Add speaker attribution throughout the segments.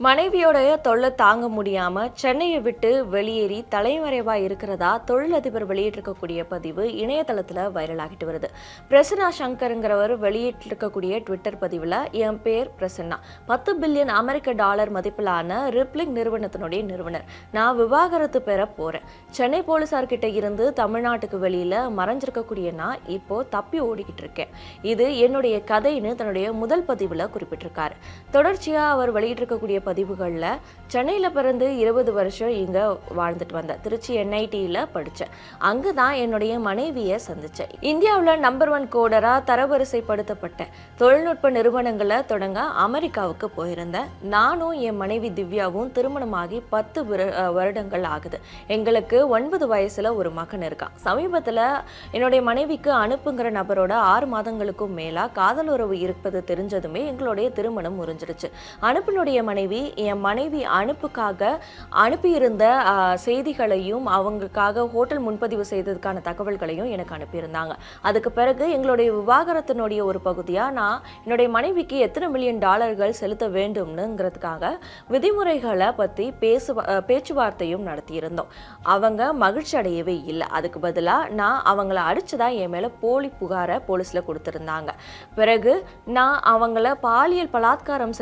Speaker 1: மனைவியோடைய தொல்லை தாங்க முடியாம சென்னையை விட்டு வெளியேறி தலைமறைவா இருக்கிறதா தொழிலதிபர் வெளியிட்டிருக்கக்கூடிய பதிவு இணையதளத்துல வைரல் ஆகிட்டு வருது. பிரசன்னா சங்கருங்கிறவர் வெளியிட்டிருக்கக்கூடிய ட்விட்டர் பதிவுல, என் பேர் பிரசன்னா, 10 பில்லியன் அமெரிக்க டாலர் மதிப்பிலான ரிப்ளிங் நிறுவனத்தினுடைய நிறுவனர். நான் விவாகரத்து பெற போறேன். சென்னை போலீசார் கிட்ட இருந்து தமிழ்நாட்டுக்கு வெளியில மறைஞ்சிருக்கக்கூடிய நான் இப்போ தப்பி ஓடிக்கிட்டு இருக்கேன். இது என்னுடைய கதைன்னு தன்னுடைய முதல் பதிவுல குறிப்பிட்டிருக்காரு. தொடர்ச்சியா அவர் வெளியிட்டிருக்கக்கூடிய பதிவுகள்ல, சென்னையில பிறந்து 20 வருஷம் இங்க வாழ்ந்துட்டு வந்தேன். திருச்சி NITல படிச்சேன். அங்கதான் என்னுடைய மனைவியை சந்திச்சேன். இந்தியாவுல நம்பர் 1 கோடரா தரவரிசைப்படுத்தப்பட்டேன். தொழில்நுட்ப நிறுவனங்களை தொடங்க அமெரிக்காவுக்கு போயிருந்தேன். நானும் என் மனைவி திவ்யாவும் திருமணமாகி 10 வருடங்கள் ஆகுது. எங்களுக்கு 9 வயசுல ஒரு மகன் இருக்கான். சமீபத்துல என்னுடைய மனைவிக்கு அனுப்புங்கிற நபரோட 6 மாதங்களுக்கும் மேலா காதல் உறவு இருப்பது தெரிஞ்சதுமே எங்களுடைய திருமணம் முறிஞ்சிருச்சு. அனுப்பினுடைய மனைவி என் மனைவி அனுப்புக்காக அனுப்பியிருந்த செய்திகளையும் அவங்களுக்காக ஹோட்டல் முன்பதிவு செய்ததுக்கான தகவல்களையும் எனக்கு அனுப்பியிருந்தாங்க. அதுக்கு பிறகு எங்களுடைய விவாகரத்தினுடைய ஒரு பகுதியா நான் என்னுடைய மனைவிக்கு எத்தனை மில்லியன் டாலர்கள் செலுத்த வேண்டும்னுங்கிறதுக்காக விதிமுறைகளை பத்தி பேச்சுவார்த்தையும் நடத்தியிருந்தோம். அவங்க மகிழ்ச்சி அடையவே இல்லை. அதுக்கு பதிலாக நான் அவங்கள அடிச்சுதான் என் மேல போலி புகாரை போலீஸ்ல கொடுத்திருந்தாங்க. பிறகு நான் அவங்கள பாலியல் பலாத்காரம்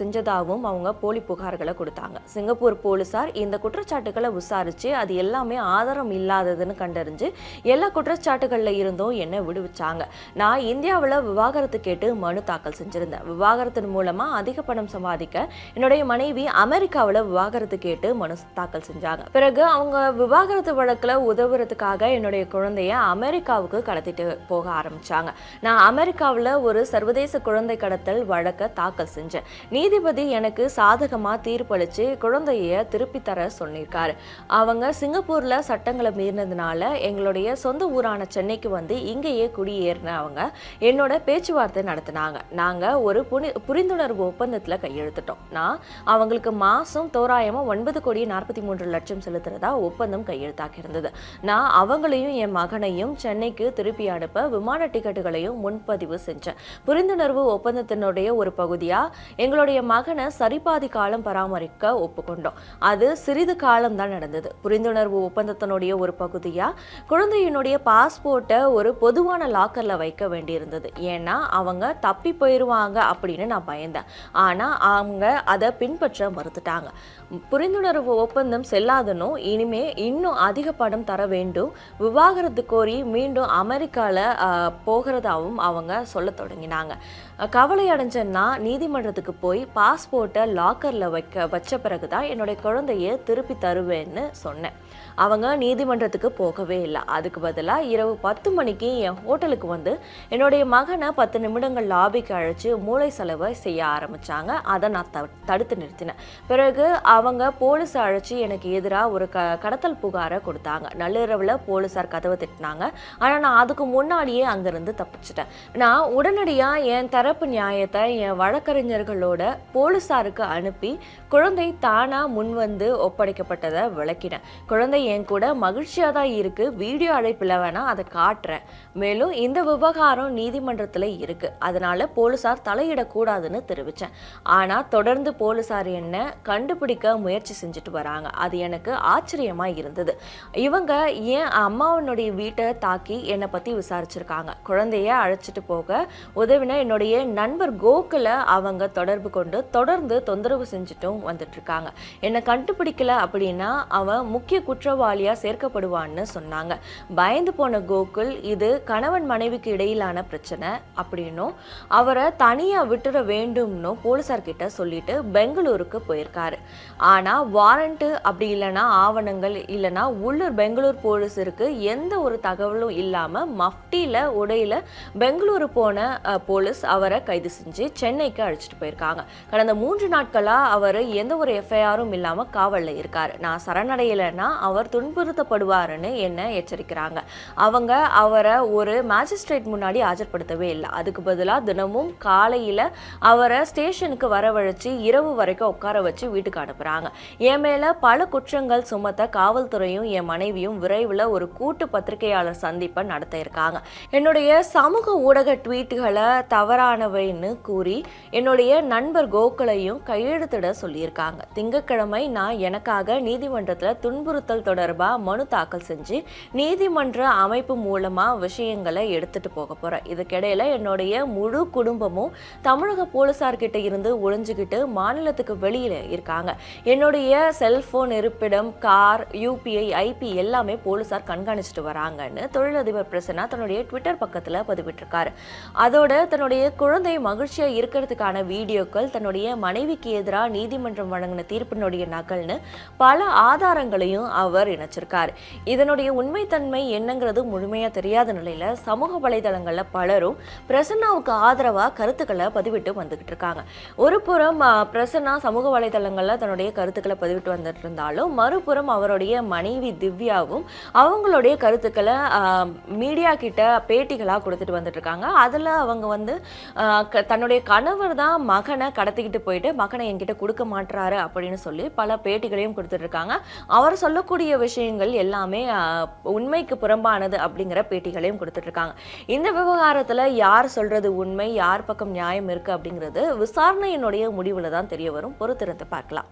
Speaker 1: செஞ்சதாகவும் அவங்க போலி புகார்களை கொடுத்தாங்க. சிங்கப்பூர் போலீசார் இந்த குற்றச்சாட்டுகளை விசாரிச்சு அது எல்லாமே ஆதாரம் இல்லாததுன்னு கண்டறிஞ்சு எல்லா குற்றச்சாட்டுகள்ல இருந்தும் என்ன விடுவிச்சாங்க. நான் இந்தியாவில் விவாகரத்து கேட்டு மனு தாக்கல் செஞ்சிருந்தேன். விவாகரத்தின் மூலமா அதிக பணம் சம்பாதிக்க என்னுடைய மனைவி அமெரிக்காவில் விவாகரத்து கேட்டு மனு தாக்கல் செஞ்சாங்க. பிறகு அவங்க விவாகரத்து வழக்குல உதவுறதுக்காக என்னுடைய குழந்தைய அமெரிக்காவுக்கு கடத்திட்டு போக ஆரம்பிச்சாங்க. நான் அமெரிக்காவில் ஒரு சர்வதேச குழந்தை கடத்தல் வழக்கை தாக்கல் செஞ்சேன். நீதிபதி எனக்கு சாதகமா தீர்ப்பளிச்சு குழந்தைய திருப்பி தர சொல்லியிருக்காரு. அவங்க சிங்கப்பூர்ல சட்டங்களை மீறினதுனால எங்களுடைய சொந்த ஊரான சென்னைக்கு வந்து இங்கேயே குடியேறின அவங்க என்னோட பேச்சுவார்த்தை நடத்தினாங்க. நாங்க ஒரு புரிந்துணர்வு ஒப்பந்தத்துல கையெழுத்திட்டோம். நான் அவங்களுக்கு மாசம் தோராயமா 9,43,00,000 செலுத்துறதா ஒப்பந்தம் கையெழுத்தாக்கி இருந்தது. நான் அவங்களையும் என் மகனையும் சென்னைக்கு திருப்பி அனுப்ப விமான டிக்கெட்டுகளையும் முன்பதிவு செஞ்சேன். புரிந்துணர்வு ஒப்பந்தத்தினுடைய ஒரு பகுதியா எங்களுடைய மகனை சரிபாதி காலம் பராமரிக்க ஒப்புக்கொண்டோம். அது சிறிது காலம் தான் நடந்தது. புரிந்துணர்வு ஒப்பந்தத்தினுடைய ஒரு பகுதியா குழந்தையினுடைய பாஸ்போர்ட்டை ஒரு பொதுவான லாக்கர்ல வைக்க வேண்டியிருந்தது. ஏன்னா அவங்க தப்பி போயிருவாங்க அப்படின்னு நான் பயந்தேன். ஆனா அவங்க அதை பின்பற்ற மறுத்துட்டாங்க. புரிந்துணர்வு ஒப்பந்தம் செல்லாதனும் இனிமே இன்னும் அதிக பணம் தர வேண்டும், விவாகரத்து கோரி மீண்டும் அமெரிக்கால போகிறதாவும் அவங்க சொல்ல தொடங்கினாங்க. கவலை அடைஞ்சேன்னா நீதிமன்றத்துக்கு போய் பாஸ்போர்ட்டை லாக்கர்ல வச்ச பிறகுதான் என்னுடைய குழந்தைய திருப்பி தருவேன்னு சொன்னேன். அவங்க நீதிமன்றத்துக்கு போகவே இல்லை. அதுக்கு பதிலாக இரவு 10 மணிக்கு என் ஹோட்டலுக்கு வந்து என்னுடைய மகனை 10 நிமிடங்கள் லாபிக்கு அழைச்சி மூளை செலவை செய்ய ஆரம்பிச்சாங்க. அதை நான் தடுத்து நிறுத்தினேன். பிறகு அவங்க போலீஸை அழைச்சி எனக்கு எதிராக ஒரு கடத்தல் புகாரை கொடுத்தாங்க. நள்ளிரவில் போலீஸார் கதவை திட்டினாங்க. ஆனால் நான் அதுக்கு முன்னாடியே அங்கிருந்து தப்பிச்சிட்டேன். நான் உடனடியாக என் தரப்பு நியாயத்தை என் வழக்கறிஞர்களோட போலீஸாருக்கு அனுப்பி குழந்தை தானா முன் வந்து ஒப்படைக்கப்பட்டதை விளக்கினேன். குழந்தை என் கூட மகிழ்ச்சியா தான் இருக்கு, வீடியோ அழைப்பில் வேணா அதை காட்டுறேன். மேலும் இந்த விவகாரம் நீதிமன்றத்தில் இருக்கு, அதனால போலீசார் தலையிடக்கூடாதுன்னு தெரிவிச்சேன். ஆனா தொடர்ந்து போலீசார் என்ன கண்டுபிடிக்க முயற்சி செஞ்சுட்டு வராங்க. அது எனக்கு ஆச்சரியமா இருந்தது. இவங்க என் அம்மாவனுடைய வீட்டை தாக்கி என்னை பத்தி விசாரிச்சிருக்காங்க. குழந்தைய அழைச்சிட்டு போக உதவின என்னுடைய நண்பர் கோகுல அவங்க தொடர்பு கொண்டு தொடர்ந்து தொந்தரவு செஞ்சுட்டும் வந்துட்டு இருக்காங்க. என்னை கண்டுபிடிக்கல அப்படின்னா அவன் முக்கிய குற்றவாளியா சேர்க்கப்படுவான்னு சொன்னாங்க. பயந்து போன கோகுல் இது கணவன் மனைவிக்கு இடையிலான பிரச்சனை அப்படின்னும் அவரை தனியா விட்டுற வேண்டும்னு போலீசார் கிட்ட சொல்லிட்டு பெங்களூருக்கு போயிருக்காரு. ஆனா வாரண்ட் அப்படி இல்லைன்னா ஆவணங்கள் இல்லைன்னா உள்ளூர் பெங்களூர் போலீஸருக்கு எந்த ஒரு தகவலும் இல்லாம மஃப்டியில உடையில பெங்களூரு போன போலீஸ் அவரை கைது செஞ்சு சென்னைக்கு அழைச்சிட்டு போயிருக்காங்க. கடந்த 3 நாட்களா அவர் எந்த ஒரு FIR-ம் இல்லாம காவல்ல இருக்காரு. நான் சரணடையலைன்னா அவர் துன்புறுத்தப்படுவாருன்னு என்ன எச்சரிக்கிறாங்க. அவங்க அவரை ஒரு மேஜிஸ்ட்ரேட் முன்னாடி ஆஜர்படுத்தவே இல்லை. அதுக்கு பதிலாக தினமும் காலையில அவரை ஸ்டேஷனுக்கு வரவழைச்சு இரவு வரைக்கும் உட்கார வச்சு வீட்டுக்கு அனுப்புறாங்க. என் மேல பல குற்றங்கள் சுமத்த காவல்துறையும் என் மனைவியும் விரைவில் ஒரு கூட்டு பத்திரிகையாளர் சந்திப்பை நடத்த இருக்காங்க. என்னுடைய சமூக ஊடக ட்வீட்டுகளை தவறான தவறானவைன்னு கூறி என்னுடைய நண்பர் கோகுலையும் கையெழுத்திட சொல்லியிருக்காங்க. திங்கட்கிழமை நான் எனக்காக நீதிமன்றத்தில் துன்புறுத்தல் தொடர்பாக மனு தாக்கல் செஞ்சு நீதிமன்ற அமைப்பு மூலமா விஷயங்களை எடுத்துட்டு போக போறேன். இதுக்கிடையில என்னுடைய முழு குடும்பமும் தமிழக போலீசார்கிட்ட இருந்து ஒளிஞ்சுக்கிட்டு மாநிலத்துக்கு வெளியில இருக்காங்க. என்னுடைய செல்போன் இருப்பிடம், கார், யூபிஐ, ஐபி எல்லாமே போலீசார் கண்காணிச்சுட்டு வராங்கன்னு தொழிலதிபர் பிரசன்னா தன்னுடைய ட்விட்டர் பக்கத்துல பதிவிட்டிருக்காரு. அதோட தன்னுடைய குழந்தை மகிழ்ச்சியா இருக்கிறதுக்கான வீடியோக்கள், தன்னுடைய மனைவிக்கு எதிராக நீதிமன்றம் வழங்கின தீர்ப்பினுடைய நகல்னு பல ஆதாரங்களையும் அவர் இணைச்சிருக்காரு. இதனுடைய உண்மைத்தன்மை என்னங்கிறது முழுமையா தெரியாத நிலையில சமூக வலைதளங்கள்ல பலரும் பிரசன்னாவுக்கு ஆதரவா கருத்துக்களை பதிவிட்டு வந்துகிட்டு இருக்காங்க. ஒரு புறம் பிரசன்னா சமூக வலைதளங்கள்ல தன்னுடைய கருத்துக்களை பதிவிட்டு வந்துட்டு இருந்தாலும், மறுபுறம் அவருடைய மனைவி திவ்யாவும் அவங்களுடைய கருத்துக்களை மீடியா கிட்ட பேட்டிகளா கொடுத்துட்டு வந்துட்டு இருக்காங்க. அதுல அவங்க வந்து தன்னுடைய கணவர் தான் மகனை கடத்திக்கிட்டு போயிட்டு மகனை என்கிட்ட கொடுக்க மாட்டாரு அப்படின்னு சொல்லி பல பேட்டிகளையும் கொடுத்துட்டு இருக்காங்க. அவர் சொல்லக்கூடிய விஷயங்கள் எல்லாமே உண்மைக்கு புறம்பானது அப்படிங்கிற பேட்டிகளையும் கொடுத்துட்டு இருக்காங்க. இந்த விவகாரத்துல யார் சொல்றது உண்மை, யார் பக்கம் நியாயம் இருக்கு அப்படிங்கிறது விசாரணையினுடைய முடிவுல தான் தெரிய வரும். பொறுத்திருந்து பார்க்கலாம்.